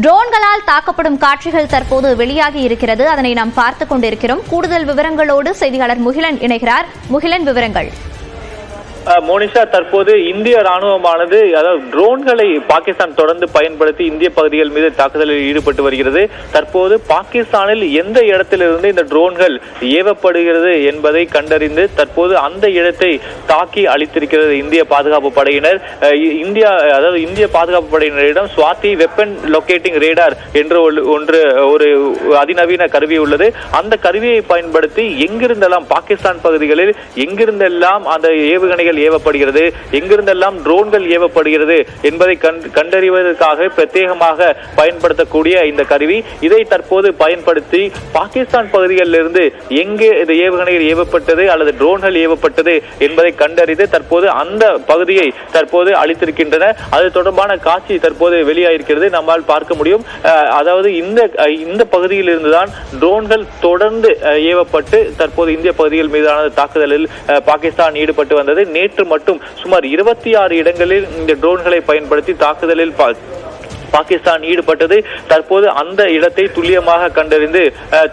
ட்ரோன்களால் தாக்கப்படும் காட்சிகள் தற்போது வெளியாகி இருக்கிறது. அதனை நாம் பார்த்துக் கொண்டிருக்கிறோம். கூடுதல் விவரங்களோடு செய்தியாளர் முகிலன் இணைகிறார். முகிலன், விவரங்கள். மோனிஷா, தற்போது இந்திய ராணுவமானது அதாவது ட்ரோன்களை பாகிஸ்தான் தொடர்ந்து பயன்படுத்தி இந்திய பகுதிகள் மீது தாக்குதலில் ஈடுபட்டு வருகிறது. தற்போது பாகிஸ்தானில் எந்த இடத்திலிருந்து இந்த ட்ரோன்கள் ஏவப்படுகிறது என்பதை கண்டறிந்து தற்போது அந்த இடத்தை தாக்கி அளித்திருக்கிறது இந்திய பாதுகாப்பு படையினர். இந்திய பாதுகாப்பு படையினரிடம் ஸ்வாதி வெப்பன் லொகேட்டிங் ரேடார் என்று ஒரு அதிநவீன கருவி உள்ளது. அந்த கருவியை பயன்படுத்தி எங்கிருந்தெல்லாம் பாகிஸ்தான் பகுதிகளில் எங்கிருந்தெல்லாம் அந்த ஏவுகணைகள் ஏவப்படுகிறது, எங்கிருந்தெல்லாம் ட்ரோன்கள் ஏவப்படுகிறது என்பதை கண்டறிவதற்காக பிரத்யேகமாக பயன்படுத்தக்கூடிய இந்த கருவி, இதை தற்போது பயன்படுத்தி பாகிஸ்தான் பகுதிகளில் இருந்து எங்கே இந்த ஏவுகணைகள் ஏவப்பட்டது அல்லது ட்ரோன்கள் ஏவப்பட்டது என்பதை கண்டறிந்து தற்போது அந்த பகுதியை தற்போது அளித்திருக்கின்றன. அது தொடர்பான காட்சி தற்போது வெளியாயிருக்கிறது, நம்மால் பார்க்க முடியும். அதாவது இந்த பகுதியில் இருந்துதான் ட்ரோன்கள் தொடர்ந்து ஏவப்பட்டு தற்போது இந்திய பகுதிகள் மீதான தாக்குதலில் பாகிஸ்தான் ஈடுபட்டு வந்தது. நேற்று மட்டும் சுமார் 26 இடங்களில் இந்த ட்ரோன்களை பயன்படுத்தி தாக்குதலில் பாகிஸ்தான் ஈடுபட்டது. தற்போது அந்த இடத்தை துல்லியமாக கண்டறிந்து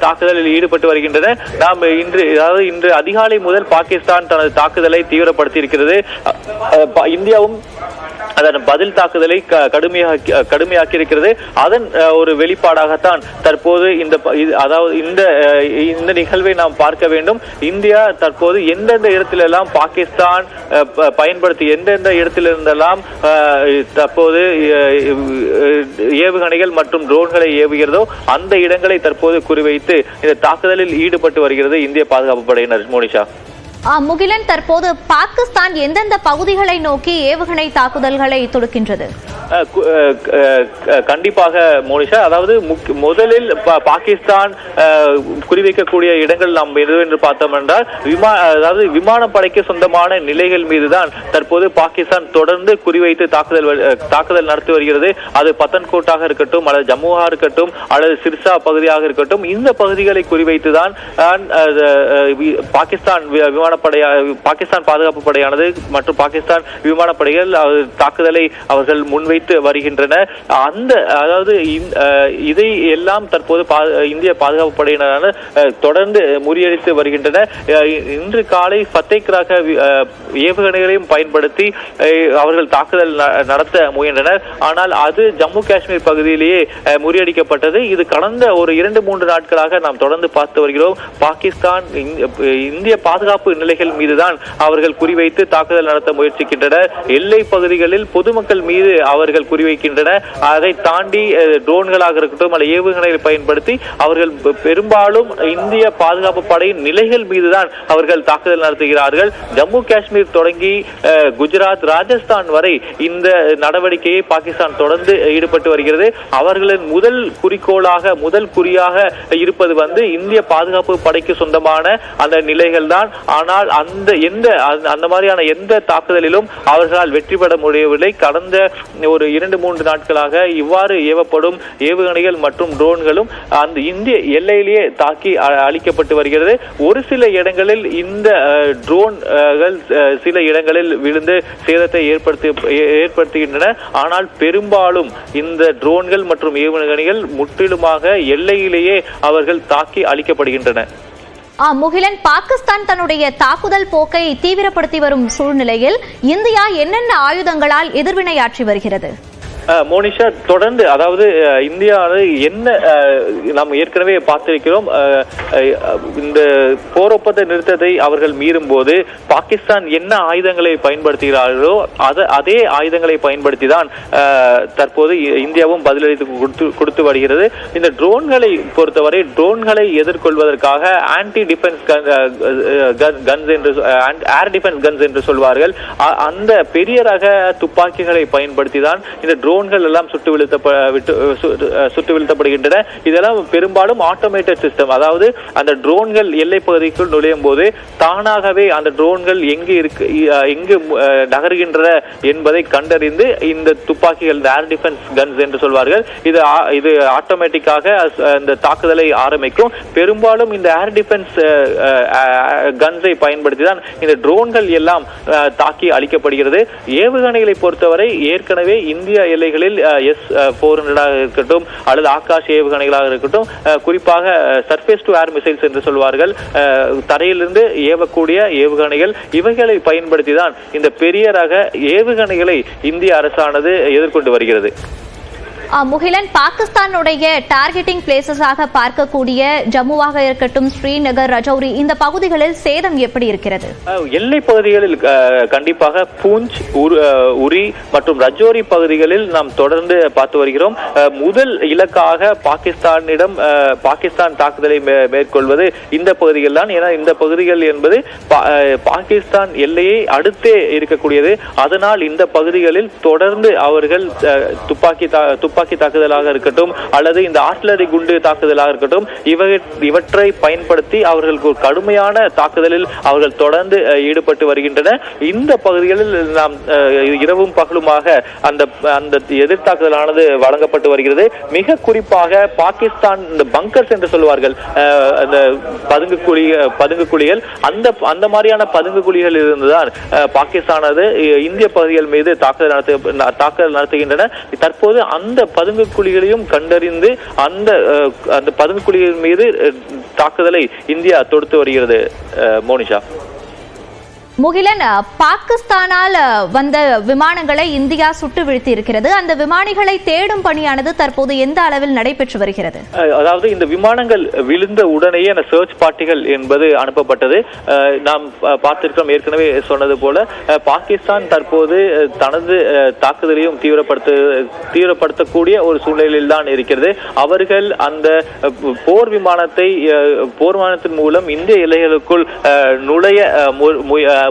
தாக்குதலில் ஈடுபட்டு வருகின்றன. நாம் இன்று அதிகாலை முதல் பாகிஸ்தான் தனது தாக்குதலை தீவிரப்படுத்தி இருக்கிறது. இந்தியாவும் அதன் பதில் தாக்குதலை கடுமையாக்கி இருக்கிறது. அதன் ஒரு வெளிப்பாடாகத்தான் தற்போது இந்த நிகழ்வை நாம் பார்க்க வேண்டும். இந்தியா தற்போது எந்தெந்த இடத்திலெல்லாம் பாகிஸ்தான் பயன்படுத்தி எந்தெந்த இடத்திலிருந்தெல்லாம் தற்போது ஏவுகணைகள் மற்றும் ட்ரோன்களை ஏவுகிறதோ அந்த இடங்களை தற்போது குறிவைத்து இந்த தாக்குதலில் ஈடுபட்டு வருகிறது இந்திய பாதுகாப்பு படையினர். மோனிஷா, முகிலன், தற்போது பாகிஸ்தான் எந்தெந்த பகுதிகளை நோக்கி ஏவுகணை தாக்குதல்களை தொடுக்கின்றது? கண்டிப்பாக மோனிஷா, அதாவது முதலில் பாகிஸ்தான் குறிவைக்கக்கூடிய இடங்கள் நாம் எதுவென்று பார்த்தோம் என்றால் விமானப்படைக்கு சொந்தமான நிலைகள் மீதுதான் தற்போது பாகிஸ்தான் தொடர்ந்து குறிவைத்து தாக்குதல் நடத்தி வருகிறது. அது பத்தன்கோட்டாக இருக்கட்டும் அல்லது ஜம்முவா இருக்கட்டும் அல்லது சிர்சா பகுதியாக இருக்கட்டும், இந்த பகுதிகளை குறிவைத்துதான் பாகிஸ்தான் பாதுகாப்பு படையானது மற்றும் பாகிஸ்தான் விமானப்படைகள் தாக்குதலை அவர்கள் முன்வைத்து வருகின்றன. இதை எல்லாம் தற்போது இந்திய பாதுகாப்பு படையினரான தொடர்ந்து முறியடித்து வருகின்றன. இன்று காலை ஃபத்தேக்ராக ஏவுகணைகளையும் பயன்படுத்தி அவர்கள் தாக்குதல் நடத்த முயன்றனர். ஆனால் அது ஜம்மு காஷ்மீர் பகுதியிலேயே முறியடிக்கப்பட்டது. இது கடந்த ஒரு 2-3 நாட்களாக நாம் தொடர்ந்து பார்த்து வருகிறோம். பாகிஸ்தான் இந்திய பாதுகாப்பு நிலைகள் மீதுதான் அவர்கள் குறிவைத்து தாக்குதல் நடத்த முயற்சிக்கின்றனர். எல்லை பகுதிகளில் பொதுமக்கள் மீது அவர்கள் குறிவைக்கின்றனர். அதை தாண்டி ட்ரோன்களாக இருக்கட்டும் அல்ல ஏவுகணைகளை பயன்படுத்தி அவர்கள் பெரும்பாலும் இந்திய பாதுகாப்பு படையின் நிலைகள் மீதுதான் அவர்கள் தாக்குதல் நடத்துகிறார்கள். ஜம்மு காஷ்மீர் தொடங்கி குஜராத், ராஜஸ்தான் வரை இந்த நடவடிக்கையை பாகிஸ்தான் தொடர்ந்து ஈடுபட்டு வருகிறது. அவர்களின் முதல் குறியாக இருப்பது இந்திய பாதுகாப்பு படைக்கு சொந்தமான அந்த நிலைகள் தான். ஆனால் அந்த மாதிரியான எந்த தாக்குதலிலும் அவர்களால் வெற்றி பெற முடியவில்லை. கடந்த ஒரு 2-3 நாட்களாக இவ்வாறு ஏவப்படும் ஏவுகணைகள் மற்றும் ட்ரோன்களும் அந்த இந்திய எல்லையிலேயே தாக்கி அளிக்கப்பட்டு வருகிறது. ஒரு சில இடங்களில் இந்த ட்ரோன்கள் சில இடங்களில் விழுந்து சேதத்தை ஏற்படுத்துகின்றன. ஆனால் பெரும்பாலும் இந்த ட்ரோன்கள் மற்றும் ஏவுகணைகள் முற்றிலுமாக எல்லையிலேயே அவர்கள் தாக்கி அளிக்கப்படுகின்றன. முகிலன், பாகிஸ்தான் தன்னுடைய தாக்குதல் போக்கை தீவிரப்படுத்தி வரும் சூழ்நிலையில் இந்தியா என்னென்ன ஆயுதங்களால் எதிர்வினையாற்றி வருகிறது? மோனிஷா, தொடர்ந்து அதாவது இந்தியா என்ன நாம் ஏற்கனவே பார்த்திருக்கிறோம். இந்த போர் ஒப்பந்த நிறுத்தத்தை அவர்கள் மீறும் போது பாகிஸ்தான் என்ன ஆயுதங்களை பயன்படுத்துகிறார்களோ அதே ஆயுதங்களை பயன்படுத்தி தான் தற்போது இந்தியாவும் பதிலளித்து கொடுத்து வருகிறது. இந்த ட்ரோன்களை பொறுத்தவரை ட்ரோன்களை எதிர்கொள்வதற்காக ஆன்டி டிஃபென்ஸ் கன்ஸ் என்று ஏர் டிஃபென்ஸ் கன்ஸ் என்று சொல்வார்கள். அந்த பெரிய ரக துப்பாக்கிகளை பயன்படுத்தி தான் இந்த ட்ரோன்கள் எல்லாம் சுட்டு வீழ்த்தப்படுகின்றன. இதெல்லாம் பெரும்பாலும் ஆட்டோமேட்டட் சிஸ்டம். அதாவது அந்த ட்ரோன்கள் எல்லை பகுதிக்குள் நுழையும் போது தானாகவே அந்த ட்ரோன்கள் எங்கு நகர்கின்றன என்பதை கண்டறிந்து இந்த துப்பாக்கிகள் ஏர் டிஃபென்ஸ் கன்ஸ் என்று சொல்வார்கள். இது ஆட்டோமேட்டிக்காக இந்த தாக்குதலை ஆரம்பிக்கும். பெரும்பாலும் இந்த ஏர் டிஃபென்ஸ் கன்ஸை பயன்படுத்தி தான் இந்த ட்ரோன்கள் எல்லாம் தாக்கி அளிக்கப்படுகிறது. ஏவுகணைகளை பொறுத்தவரை ஏற்கனவே இந்திய எல்லைகளில் S-400 இருக்கட்டும் அல்லது ஆகாஷ் ஏவுகணைகளாக இருக்கட்டும், குறிப்பாக சர்ஃபேஸ் டு ஏர் மிசைல்ஸ் என்று சொல்வார்கள், தரையிலிருந்து ஏவக்கூடிய ஏவுகணைகள், இவைகளை பயன்படுத்தி தான் இந்த பெரிய ரக ஏவுகணைகளை இந்திய அரசானது எதிர்கொண்டு வருகிறது. முகிலன், பாகிஸ்தானுடைய டார்கெட்டிங் பிளேசஸாக பார்க்கக்கூடிய ஜம்முவாக இருக்கட்டும், ஸ்ரீநகர், ரஜௌரி, இந்த பகுதிகளில் சேதம் எப்படி இருக்கிறது? எல்லை பகுதிகளில் கண்டிப்பாக பூஞ்ச், உரி மற்றும் ரஜோரி பகுதிகளில் நாம் தொடர்ந்து பார்த்து வருகிறோம். முதல் இலக்காக பாகிஸ்தான் தாக்குதலை மேற்கொள்வது இந்த பகுதிகள் தான். ஏன்னா இந்த பகுதிகள் என்பது பாகிஸ்தான் எல்லையை அடுத்தே இருக்கக்கூடியது. அதனால் இந்த பகுதிகளில் தொடர்ந்து அவர்கள் துப்பாக்கி தாக்குதலாக இருக்கட்டும் அல்லது இந்த ஆர்ட்டிலரி குண்டு தாக்குதலாக இருக்கட்டும், இவற்றை பயன்படுத்தி அவர்களுக்கு ஒரு கடுமையான தாக்குதலில் அவர்கள் தொடர்ந்து ஈடுபட்டு வருகின்றனர். இந்த பகுதிகளில் நாம் இரவும் பகலுமாக அந்த எதிர்த்தாக்குதலானது வழங்கப்பட்டு வருகிறது. மிக குறிப்பாக பாகிஸ்தான் இந்த பங்கர்ஸ் என்று சொல்வார்கள், அந்த பதுங்கு குழிகள், அந்த மாதிரியான பதுங்கு குழிகள் இருந்துதான் பாகிஸ்தானது இந்திய பகுதிகள் மீது தாக்குதல் நடத்துகின்றன. தற்போது அந்த பதுங்கு குழிகளையும் கண்டறிந்து அந்த பதுங்கு குழிகள் மீது தாக்குதலை இந்தியா தொடுத்து வருகிறது. மோனிஷா. முகிலன், பாகிஸ்தானால் வந்த விமானங்களை இந்தியா சுட்டு வீழ்த்தி இருக்கிறது. அந்த விமானிகளை தேடும் பணியானது தற்போது எந்த அளவில் நடைபெற்று வருகிறது? அதாவது இந்த விமானங்கள் விழுந்த உடனேயே அந்த சர்ச் பார்ட்டிகள் என்பது அனுப்பப்பட்டது. நாம் பார்த்திருக்கிறோம், ஏற்கனவே சொன்னது போல பாகிஸ்தான் தற்போது தனது தாக்குதலையும் தீவிரப்படுத்தக்கூடிய ஒரு சூழ்நிலையில் தான் இருக்கிறது. அவர்கள் அந்த போர் விமானத்தின் மூலம் இந்திய எல்லைகளுக்குள் நுழைய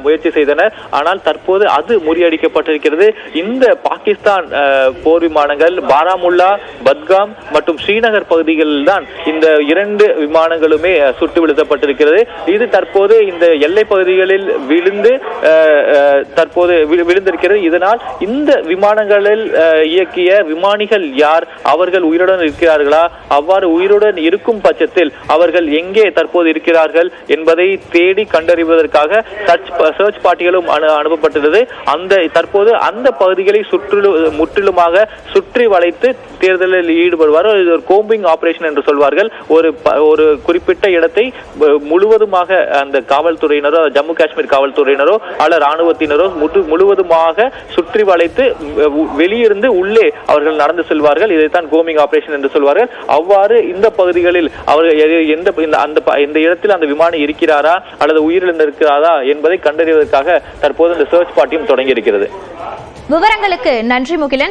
முயற்சி செய்தனர். ஆனால் தற்போது அது முறியடிக்கப்பட்டிருக்கிறது. இந்த பாகிஸ்தான் போர் விமானங்கள் பாராமுல்லா, பத்காம் மற்றும் ஸ்ரீநகர் பகுதிகளில் தான் இந்த 2 விமானங்களுமே சுட்டு வீழ்த்தப்பட்டிருக்கிறது. இது தற்போது இந்த எல்லை பகுதிகளில் விழுந்திருக்கிறது. இதனால் இந்த விமானங்களில் இயக்கிய விமானிகள் யார், அவர்கள் உயிருடன் இருக்கிறார்களா, அவ்வாறு உயிருடன் இருக்கும் பட்சத்தில் அவர்கள் எங்கே தற்போது இருக்கிறார்கள் என்பதை தேடி கண்டறிவதற்காக சர்ச் பார்ட்டிகளும் அனுப்பப்பட்டுள்ளது. தற்போது அந்த பகுதிகளை முற்றிலுமாக சுற்றி வளைத்து தேர்தலில் ஈடுபடுவார். இது ஒரு கோம்பிங் ஆபரேஷன் என்று சொல்வார்கள். ஒரு குறிப்பிட்ட இடத்தை முழுவதுமாக அந்த காவல்துறையினரோ, ஜம்மு காஷ்மீர் காவல்துறையினரோ அல்ல ராணுவத்தினரோ முழுவதுமாக சுற்றி வளைத்து வெளியிருந்து உள்ளே அவர்கள் நடந்து செல்வார்கள். இதைத்தான் கோம்பிங் ஆபரேஷன் என்று சொல்வார்கள். அவ்வாறு இந்த பகுதிகளில் அவர்கள் இந்த இடத்தில் அந்த விமானி இருக்கிறாரா அல்லது உயிரிழந்திருக்கிறாரா என்பதை கண்டறிவதற்காக தற்போது இந்த சர்ச் பார்ட்டியும் தொடங்கி இருக்கிறது. விவரங்களுக்கு நன்றி முகிலன்.